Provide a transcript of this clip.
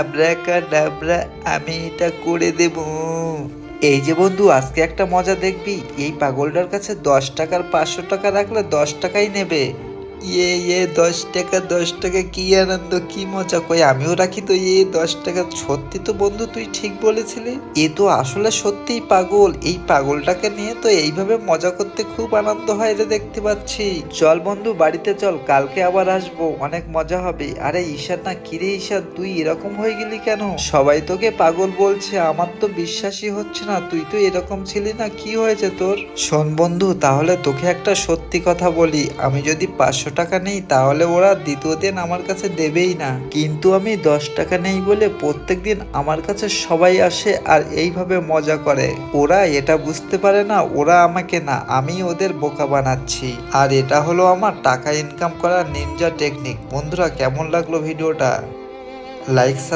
আব্রাকাডাব্রা, আমি এটা করে দেব। এই যে বন্ধু, আজকে একটা মজা দেখবি। এই পাগলটার কাছে 10 টাকার 500 টাকা রাখলে 10 টাকাই নেবে। ইয়ে 10 টাকা, 10 টাকা, কি আনন্দ, কি মজা! কই আমিও রাখি তো 10 টাকা। সত্যি তো বন্ধু, তুই ঠিক বলেছিলি। এ তো আসলে সত্যিই পাগল। এই পাগলটাকে নিয়ে তো এইভাবে মজা করতে খুব আনন্দ হয় রে, দেখতে পাচ্ছি। চল বন্ধু, বাড়িতে চল, কালকে আবার আসবো, অনেক মজা হবে। আরে ঈশান, না কিরে ঈশান, তুই এরকম হয়ে গেলি কেন? সবাই তোকে পাগল বলছে, আমার তো বিশ্বাসই হচ্ছে না। তুই তো এরকম ছিলি না, কি হয়েছে তোর? শোন বন্ধু, তাহলে তোকে একটা সত্যি কথা বলি। আমি যদি 500 টাকা নেই তাহলে ওরা দ্বিতীয় দিন আমার কাছে দেবেই না। কিন্তু আমি 10 টাকা নেই বলে প্রত্যেকদিন আমার কাছে সবাই আসে আর এইভাবে মজা করে। ওরা এটা বুঝতে পারে না ওরা আমাকে না, আমি ওদের বোকা বানাচ্ছি। আর এটা হলো আমার টাকা ইনকাম করার নিনজা টেকনিক। বন্ধুরা, কেমন লাগলো ভিডিওটা? লাইক